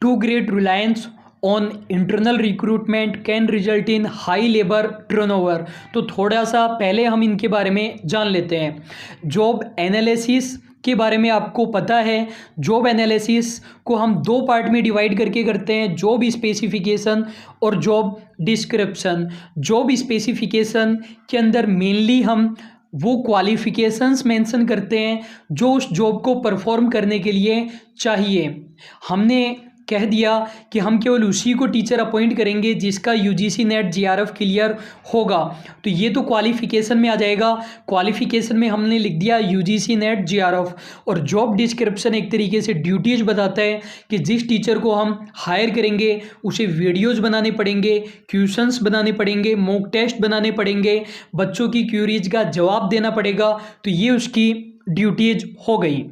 Too great reliance on internal recruitment can result in high labour turnover. तो थोड़ा सा पहले हम इनके बारे में जान लेते हैं। जॉब एनालिसिस के बारे में आपको पता है, जॉब एनालिसिस को हम 2 पार्ट में डिवाइड करके करते हैं, जॉब स्पेसिफिकेशन और जॉब डिस्क्रिप्शन। जॉब स्पेसिफिकेशन के अंदर मेनली हम वो क्वालिफिकेशंस मेंशन करते हैं जो उस जॉब को परफॉर्म करने के लिए चाहिए। हमने कह दिया कि हम केवल उसी को टीचर अपॉइंट करेंगे जिसका यूजीसी नेट जीआरएफ क्लियर होगा। तो ये तो क्वालिफिकेशन में आ जाएगा। क्वालिफिकेशन में हमने लिख दिया यूजीसी नेट जीआरएफ, और जॉब डिस्क्रिप्शन एक तरीके से ड्यूटीज बताता है कि जिस टीचर को हम हायर करेंगे उसे वीडियोज बनाने पड़ेंगे, क्वेश्चंस बनाने पड़ेंगे, मॉक टेस्ट बनाने पड़ेंगे, बच्चों की क्यूरीज का जवाब देना पड़ेगा। तो ये उसकी ड्यूटीज हो गई।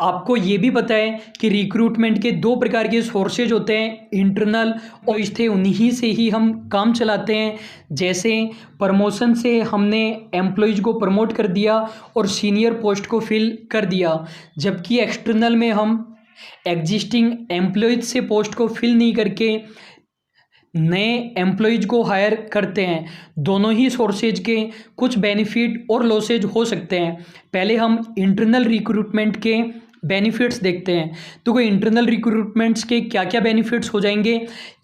आपको ये भी पता है कि रिक्रूटमेंट के 2 प्रकार के सोर्सेज होते हैं, इंटरनल और इससे उन्हीं से ही हम काम चलाते हैं। जैसे प्रमोशन से हमने एम्प्लॉयज़ को प्रमोट कर दिया और सीनियर पोस्ट को फिल कर दिया, जबकि एक्सटर्नल में हम एग्जिस्टिंग एम्प्लॉयज़ से पोस्ट को फिल नहीं करके नए एम्प्लॉयज़ को हायर करते हैं। दोनों ही सोर्सेज के कुछ बेनिफिट और लॉसेज हो सकते हैं। पहले हम इंटरनल रिक्रूटमेंट के बेनिफिट्स देखते हैं। तो कोई इंटरनल रिक्रूटमेंट्स के क्या क्या बेनिफिट्स हो जाएंगे।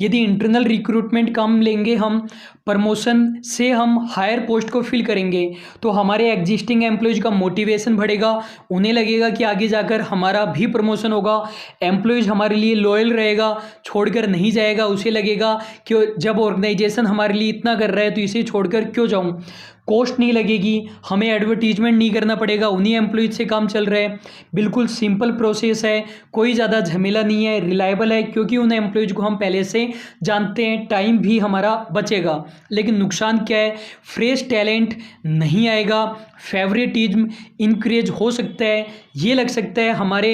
यदि इंटरनल रिक्रूटमेंट का हम लेंगे, हम प्रमोशन से हम हायर पोस्ट को फिल करेंगे तो हमारे एग्जिस्टिंग एम्प्लॉयज़ का मोटिवेशन बढ़ेगा। उन्हें लगेगा कि आगे जाकर हमारा भी प्रमोशन होगा, एम्प्लॉयज़ हमारे लिए लॉयल रहेगा, छोड़कर नहीं जाएगा। उसे लगेगा कि जब ऑर्गेनाइजेशन हमारे लिए इतना कर रहा है तो इसे छोड़कर क्यों जाऊँ। कॉस्ट नहीं लगेगी, हमें एडवर्टीजमेंट नहीं करना पड़ेगा, उन्हीं एम्प्लॉयज से काम चल रहा है। बिल्कुल सिंपल प्रोसेस है, कोई ज़्यादा झमेला नहीं है, रिलायबल है क्योंकि उन एम्प्लॉयज को हम पहले से जानते हैं, टाइम भी हमारा बचेगा। लेकिन नुकसान क्या है, फ्रेश टैलेंट नहीं आएगा, फेवरेटिज्म इंक्रीज हो सकता है। ये लग सकता है हमारे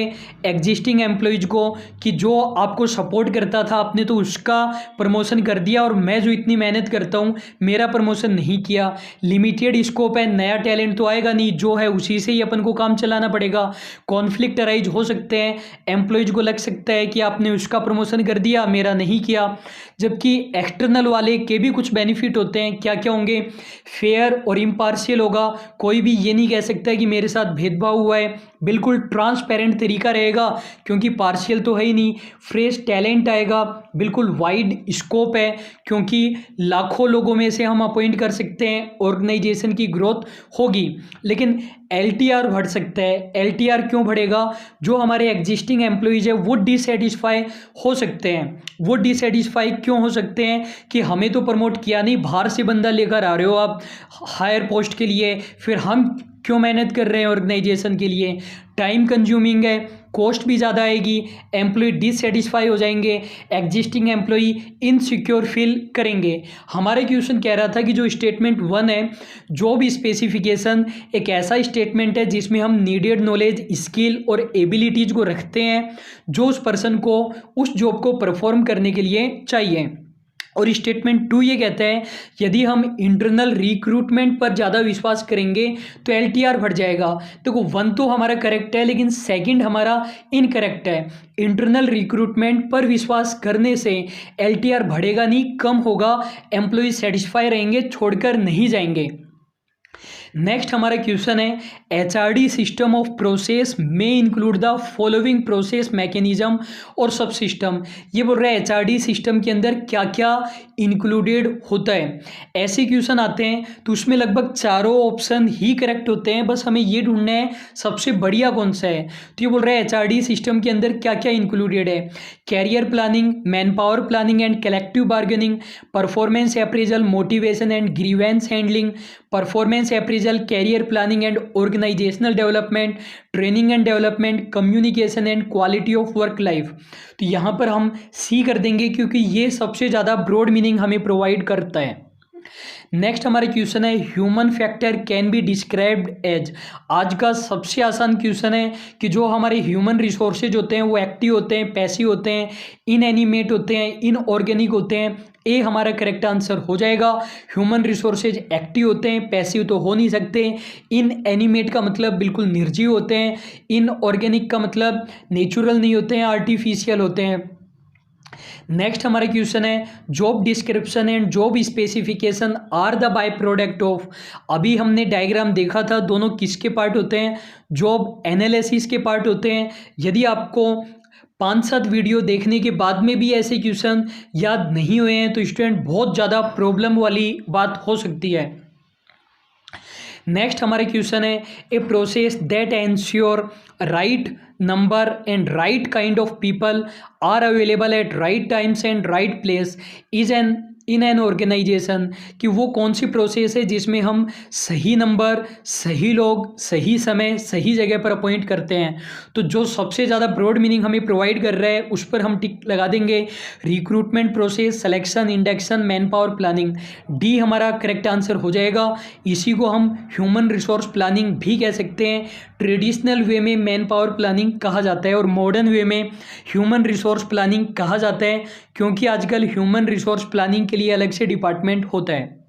एग्जिस्टिंग एम्प्लॉयज को कि जो आपको सपोर्ट करता था आपने तो उसका प्रमोशन कर दिया और मैं जो इतनी मेहनत करता हूँ मेरा प्रमोशन नहीं किया। लिमिटेड स्कोप है, नया टैलेंट तो आएगा नहीं, जो है उसी से ही अपन को काम चलाना पड़ेगा। कॉन्फ्लिक्ट अराइज हो सकते हैं, एम्प्लॉयज को लग सकता है कि आपने उसका प्रमोशन कर दिया मेरा नहीं किया। जबकि एक्सटर्नल वाले के भी कुछ बेनिफिट होते हैं। क्या क्या होंगे, फेयर और इम्पार्शियल होगा, कोई भी ये नहीं कह सकता कि मेरे साथ भेदभाव हुआ है, बिल्कुल ट्रांसपेरेंट तरीका रहेगा क्योंकि पार्शियल तो है ही नहीं। फ्रेश टैलेंट आएगा, बिल्कुल वाइड स्कोप है क्योंकि लाखों लोगों में से हम अपॉइंट कर सकते हैं, ऑर्गेनाइजेशन की ग्रोथ होगी। लेकिन LTR बढ़ सकता है। LTR क्यों बढ़ेगा, जो हमारे एग्जिस्टिंग एम्प्लॉयज़ है वो डिससेटिस्फाई हो सकते हैं। वो डिससेटिस्फाई क्यों हो सकते हैं कि हमें तो प्रमोट किया नहीं, बाहर से बंदा लेकर आ रहे हो आप हायर पोस्ट के लिए, फिर हम क्यों मेहनत कर रहे हैं ऑर्गेनाइजेशन के लिए। टाइम कंज्यूमिंग है, कॉस्ट भी ज़्यादा आएगी, एम्प्लॉय डिससेटिस्फाई हो जाएंगे, एग्जिस्टिंग एम्प्लॉय इनसिक्योर फील करेंगे। हमारे क्वेश्चन कह रहा था कि जो स्टेटमेंट 1 है, जॉब स्पेसिफिकेशन एक ऐसा स्टेटमेंट है जिसमें हम नीडेड नॉलेज, स्किल और एबिलिटीज़ को रखते हैं जो उस पर्सन को उस जॉब को परफॉर्म करने के लिए चाहिए। और स्टेटमेंट 2 ये कहता है यदि हम इंटरनल रिक्रूटमेंट पर ज़्यादा विश्वास करेंगे तो LTR बढ़ जाएगा। देखो 1 तो हमारा करेक्ट है लेकिन सेकंड हमारा इनकरेक्ट है। इंटरनल रिक्रूटमेंट पर विश्वास करने से LTR बढ़ेगा नहीं, कम होगा, एम्प्लॉय सेटिस्फाई रहेंगे, छोड़कर नहीं जाएंगे। नेक्स्ट हमारा क्वेश्चन है HRD सिस्टम ऑफ प्रोसेस में include the following process mechanism और सब सिस्टम। ये बोल रहा है HRD सिस्टम के अंदर क्या क्या इंक्लूडेड होता है। ऐसे क्वेश्चन आते हैं तो उसमें लगभग चारों ऑप्शन ही करेक्ट होते हैं, बस हमें ये ढूंढना है सबसे बढ़िया कौन सा है। तो ये बोल रहा है HRD सिस्टम के अंदर क्या क्या इंक्लूडेड है, career planning, man power planning and collective bargaining, performance appraisal, motivation and grievance handling, performance appraisal, career planning and organisational development, training and development, communication and quality of work life. तो यहाँ पर हम सी कर देंगे क्योंकि ये सबसे ज़्यादा ब्रॉड मीनिंग हमें प्रोवाइड करता है। नेक्स्ट हमारा क्वेश्चन है human factor can be described as. आज का सबसे आसान क्वेश्चन है कि जो हमारे ह्यूमन रिसोर्सेज होते हैं वो एक्टिव होते हैं, पैसिव होते हैं, इनएनिमेट होते हैं, इनऑर्गेनिक होते हैं। ए हमारा करेक्ट आंसर हो जाएगा। ह्यूमन रिसोर्सेज एक्टिव होते हैं, पैसिव तो हो नहीं सकते। इनएनिमेट का मतलब बिल्कुल निर्जीव होते हैं, इनऑर्गेनिक का मतलब नेचुरल नहीं होते हैं, आर्टिफिशियल होते हैं। नेक्स्ट हमारा क्वेश्चन है job description and job specification are the by product of. अभी हमने डायग्राम देखा था, दोनों किसके पार्ट होते हैं, जॉब एनालिसिस के पार्ट होते हैं। यदि आपको 5-7 वीडियो देखने के बाद में भी ऐसे क्वेश्चन याद नहीं हुए हैं तो स्टूडेंट बहुत ज़्यादा प्रॉब्लम वाली बात हो सकती है। नेक्स्ट हमारा क्वेश्चन है, a process that ensure right number and right kind of people are available at right times and right place is an in an organisation, कि वो कौन सी प्रोसेस है जिसमें हम सही नंबर, सही लोग, सही समय, सही जगह पर अपॉइंट करते हैं। तो जो सबसे ज़्यादा ब्रॉड मीनिंग हमें प्रोवाइड कर रहा है उस पर हम टिक लगा देंगे, recruitment process, selection, induction, man power planning. D हमारा करेक्ट आंसर हो जाएगा। इसी को हम ह्यूमन रिसोर्स प्लानिंग भी कह सकते हैं। ट्रेडिशनल वे में मैन पावर प्लानिंग कहा जाता है और मॉडर्न वे में ह्यूमन रिसोर्स प्लानिंग कहा जाता है, क्योंकि आजकल ह्यूमन रिसोर्स प्लानिंग के लिए अलग से डिपार्टमेंट होता है।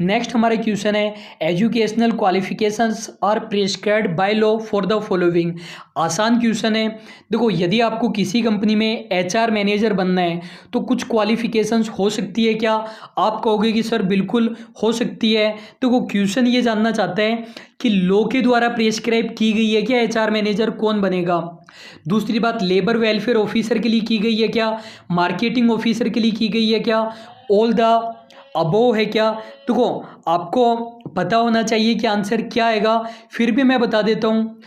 नेक्स्ट हमारा क्वेश्चन है, educational qualifications are prescribed by law for the following. आसान क्वेश्चन है। देखो, यदि आपको किसी कंपनी में एचआर मैनेजर बनना है तो कुछ क्वालिफिकेशंस हो सकती है क्या? आप कहोगे कि सर बिल्कुल हो सकती है। तो वो क्वेश्चन ये जानना चाहता है कि लॉ के द्वारा प्रिस्क्राइब की गई है क्या एचआर मैनेजर कौन बनेगा। दूसरी बात, लेबर वेलफेयर ऑफिसर के लिए की गई है क्या, मार्केटिंग ऑफिसर के लिए की गई है क्या, ऑल द अबोव है क्या। देखो, आपको पता होना चाहिए कि आंसर क्या आएगा। फिर भी मैं बता देता हूँ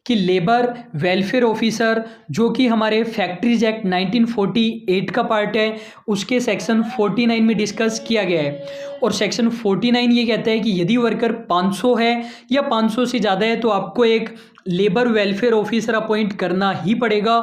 कि लेबर वेलफेयर ऑफिसर, जो कि हमारे फैक्ट्रीज एक्ट 1948 का पार्ट है, उसके सेक्शन 49 में डिस्कस किया गया है। और सेक्शन 49 ये कहता है कि यदि वर्कर 500 है या 500 से ज़्यादा है तो आपको एक लेबर वेलफेयर ऑफिसर अपॉइंट करना ही पड़ेगा।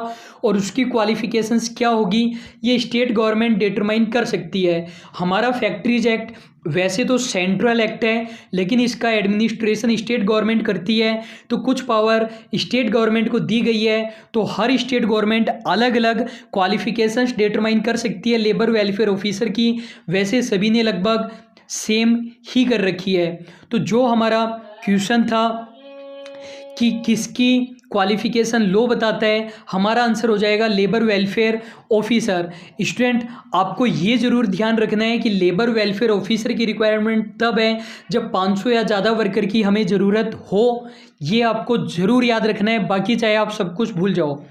और उसकी क्वालिफिकेशंस क्या होगी ये स्टेट गवर्नमेंट डिटरमाइन कर सकती है। हमारा फैक्ट्रीज एक्ट वैसे तो सेंट्रल एक्ट है, लेकिन इसका एडमिनिस्ट्रेशन स्टेट गवर्नमेंट करती है, तो कुछ पावर स्टेट गवर्नमेंट को दी गई है। तो हर स्टेट गवर्नमेंट अलग अलग क्वालिफिकेशंस डिटरमाइन कर सकती है लेबर वेलफेयर ऑफिसर की। वैसे सभी ने लगभग सेम ही कर रखी है। तो जो हमारा क्वेश्चन था कि किसकी क्वालिफिकेशन लॉ बताता है, हमारा आंसर हो जाएगा लेबर वेलफेयर ऑफिसर। स्टूडेंट, आपको ये ज़रूर ध्यान रखना है कि लेबर वेलफेयर ऑफिसर की रिक्वायरमेंट तब है जब 500 या ज़्यादा वर्कर की हमें ज़रूरत हो। ये आपको ज़रूर याद रखना है, बाकी चाहे आप सब कुछ भूल जाओ।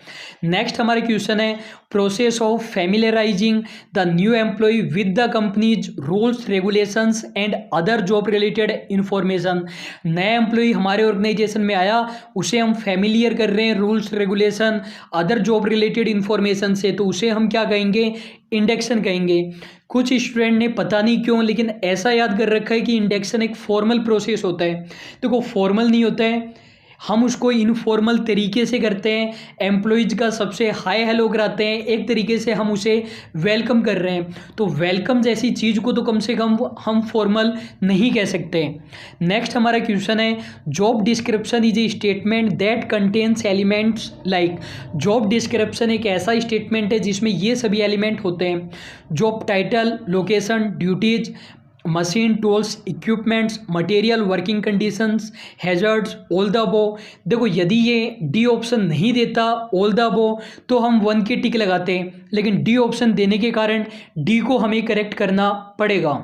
नेक्स्ट हमारा क्वेश्चन है, process of familiarising the new employee with the company's rules, regulations and other job related information. नया एम्प्लॉय हमारे ऑर्गेनाइजेशन में आया, उसे हम फैमिलियर कर रहे हैं rules, regulation, other job related information से, तो उसे हम क्या कहेंगे? इंडक्शन कहेंगे। कुछ स्टूडेंट ने पता नहीं क्यों लेकिन ऐसा याद कर रखा है कि इंडक्शन एक फॉर्मल प्रोसेस होता है। देखो, फॉर्मल नहीं होता है, हम उसको इनफॉर्मल तरीके से करते हैं। एम्प्लॉयज का सबसे हाय हेलो कराते हैं, एक तरीके से हम उसे वेलकम कर रहे हैं। तो वेलकम जैसी चीज़ को तो कम से कम हम फॉर्मल नहीं कह सकते। नेक्स्ट हमारा क्वेश्चन है, job description is a statement that contains elements like. Job description एक ऐसा स्टेटमेंट है जिसमें ये सभी एलिमेंट होते हैं, job title, location, duties, machine, tools, equipments, material, working conditions, hazards, all the above. देखो, यदि ये डी ऑप्शन नहीं देता ऑल द अबोव तो हम 1 की टिक लगाते हैं, लेकिन डी ऑप्शन देने के कारण डी को हमें करेक्ट करना पड़ेगा।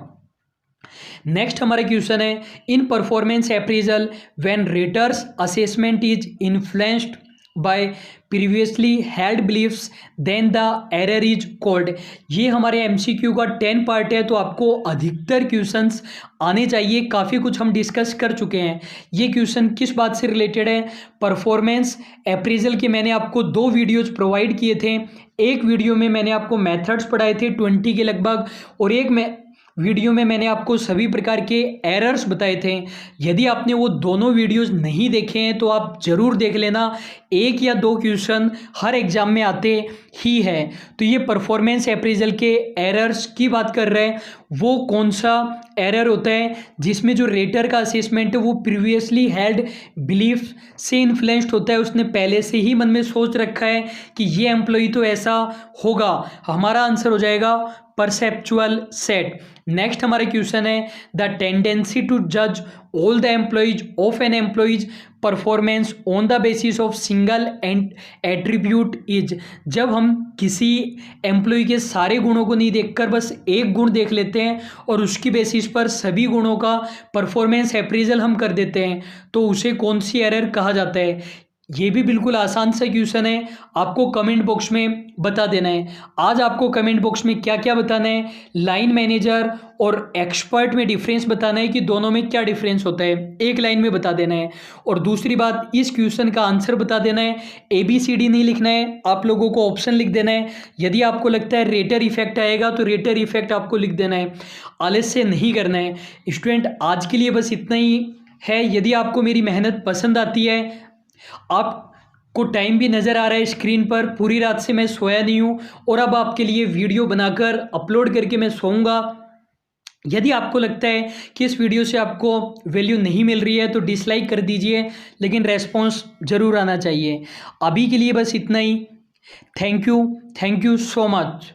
नेक्स्ट हमारा क्वेश्चन है, in performance appraisal when rater's assessment is influenced by previously held beliefs then the error is called. ये हमारे एमसीक्यू का 10 पार्ट है, तो आपको अधिकतर क्वेश्चंस आने चाहिए। काफ़ी कुछ हम डिस्कस कर चुके हैं। ये क्वेश्चन किस बात से रिलेटेड है? परफॉर्मेंस अप्रेजल के मैंने आपको 2 वीडियोज़ प्रोवाइड किए थे। एक वीडियो में मैंने आपको मेथड्स पढ़ाए थे 20 के लगभग, और एक वीडियो में मैंने आपको सभी प्रकार के एरर्स बताए थे। यदि आपने वो दोनों वीडियोस नहीं देखे हैं तो आप ज़रूर देख लेना, 1 या 2 क्वेश्चन हर एग्जाम में आते ही है। तो ये परफॉर्मेंस अप्रेजल के एरर्स की बात कर रहे हैं। वो कौन सा एरर होता है जिसमें जो रेटर का असेसमेंट है वो प्रीवियसली हेल्ड बिलीफ से इन्फ्लुएंस्ड होता है, उसने पहले से ही मन में सोच रखा है कि ये एम्प्लॉय तो ऐसा होगा। हमारा आंसर हो जाएगा परसेप्चुअल सेट। नेक्स्ट हमारा क्वेश्चन है, द टेंडेंसी टू जज all the employees of an employees performance on the basis of single and attribute is. जब हम किसी एम्प्लॉय के सारे गुणों को नहीं देखकर बस एक गुण देख लेते हैं और उसकी बेसिस पर सभी गुणों का परफॉर्मेंस अप्रेजल हम कर देते हैं, तो उसे कौन सी एरर कहा जाता है? ये भी बिल्कुल आसान सा क्वेश्चन है, आपको कमेंट बॉक्स में बता देना है। आज आपको कमेंट बॉक्स में क्या क्या बताना है, लाइन मैनेजर और एक्सपर्ट में डिफरेंस बताना है कि दोनों में क्या डिफरेंस होता है, एक लाइन में बता देना है। और दूसरी बात, इस क्वेश्चन का आंसर बता देना है, ABCD नहीं लिखना है, आप लोगों को ऑप्शन लिख देना है। यदि आपको लगता है रेटर इफेक्ट आएगा तो रेटर इफेक्ट आपको लिख देना है, आलस्य नहीं करना है। स्टूडेंट, आज के लिए बस इतना ही है। यदि आपको मेरी मेहनत पसंद आती है, आपको टाइम भी नज़र आ रहा है स्क्रीन पर, पूरी रात से मैं सोया नहीं हूँ और अब आपके लिए वीडियो बनाकर अपलोड करके मैं सोऊंगा। यदि आपको लगता है कि इस वीडियो से आपको वैल्यू नहीं मिल रही है तो डिसलाइक कर दीजिए, लेकिन रेस्पॉन्स ज़रूर आना चाहिए। अभी के लिए बस इतना ही। Thank you so much.